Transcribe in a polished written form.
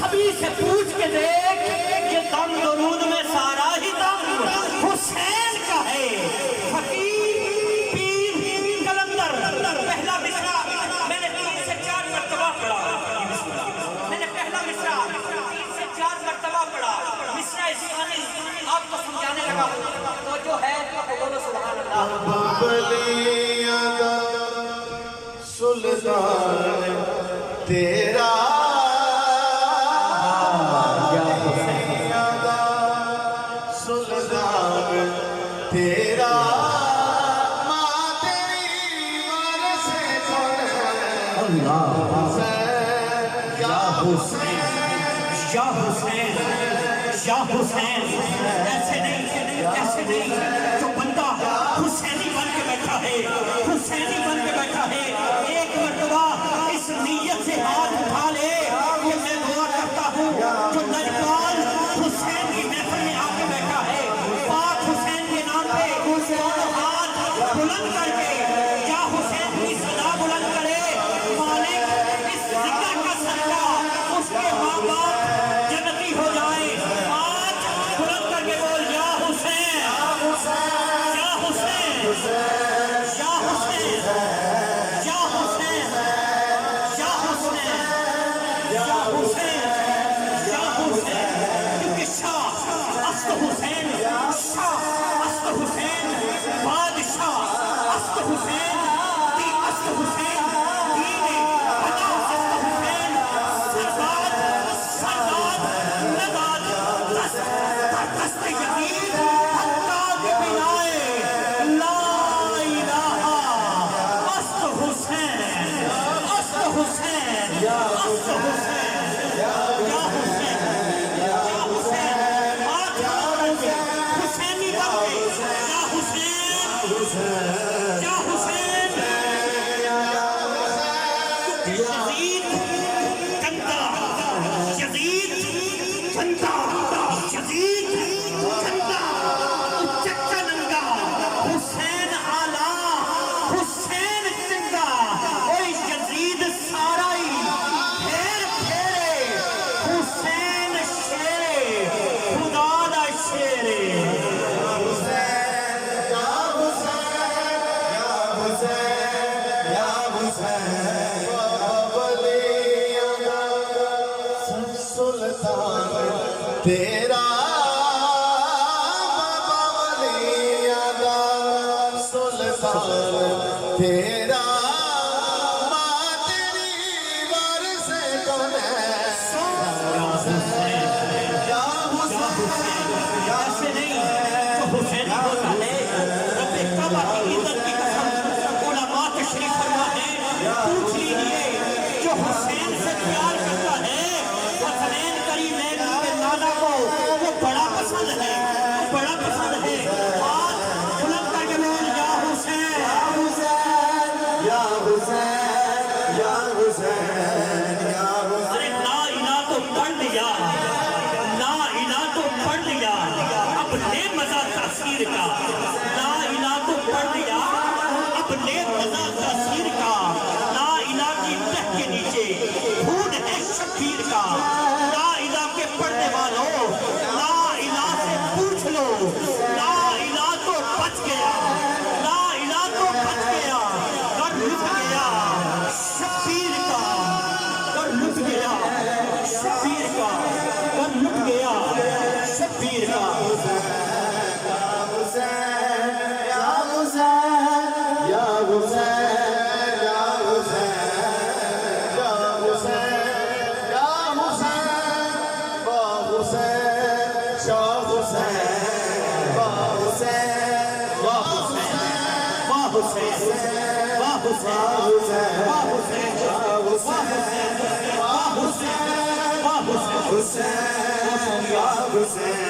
سبھی سے پوچھ کے دیکھ یہ دم درود میں سارا ہی دم حسین کا ہے فقیر پیر کلندر پہلا مصرع میں نے 3 سے 4 مرتبہ پڑھا میں نے پہلا مصرع 3 سے 4 مرتبہ پڑھا مصرع ثانی آپ کو سمجھانے لگا تو جو ہے تو بولو سبحان اللہ بابلیاں دا سلطان تیرا سلطان تیرا ماں تیری وارث کون ہے اللہ یا حسین یا حسین یا حسین ایسے نہیں جو بندہ حسینی بن کے بیٹھا ہے حسینی بن کے بیٹھا ہے ایک مرتبہ اس نیت سے ہاتھ اٹھا لے کہ میں دعا کرتا ہوں جو نجوان حسین کی محفل میں آ کے بیٹھا ہے پاک حسین کے نام پہ دونوں ہاتھ بلند کر کے یا حسین کی صدا بلند کرے مالک اس ذکر کا صدقہ اس کے ماں باپ جنتی ہو جائے ہاتھ بلند کر کے بول یا حسین یا حسین یا حسین یا حسین یا حسین یا حسین یا حسین کیونکہ شاہ است حسین شاہ است حسین بادشاہ است حسین دی است حسین دین بنا است حسین سرداد سرداد نداد دست یزید حقاد بنائے لا الہ است حسین است حسین است حسین یا حسین یا حسین ہاتھ کر کے حسینی بن کے یا حسین یا حسین یزید گندا یزید گندا یزید گندا اچکا ننگا حسین آلہ حسین چنگا اوہ یزید سارائی پھیر پھیرے حسین شیرے خدا دا شیرے تیرا بابا ولیاں دا سلطان تیرا ماں تیری وارث کون ہے یا حسین ایسے نہیں جو حسین ہوتا ہے رب کعبہ کی عزت کی قسم علماء تشریف فرما ہے پوچھ لیجئے جو حسین سے پیار کرتا ہے حسنین کریمین کے نانا کو وہ بڑا پسند ہے بڑا پسند ہے ہاتھ بلند کر کے بول یا حسین یا حسین یا حسین یا ارے لا الہ تو پڑھ لیا لا الہ تو پڑھ لیا اب لے مزہ تاثیر کا لا الہ تو پڑھ لیا اب لے مزہ تاثیر کا لا الہ کی تہ کے نیچے خون ہے شبیر کا لا الہ کے پڑھنے والوں لا الہ سے پوچھ لو لا الہ تو بچ گیا لا الہ تو بچ گیا کر لٹ گیا شبیر کا کر لٹ گیا شبیر کا کر لٹ گیا شبیر کا یا حسین یا حسین یا حسین یا حسین یا حسین با حسین شاہ حسین با حسین واہ حسین واہ حسین واہ حسین واہ حسین واہ حسین واہ حسین واہ حسین حسین یا حسین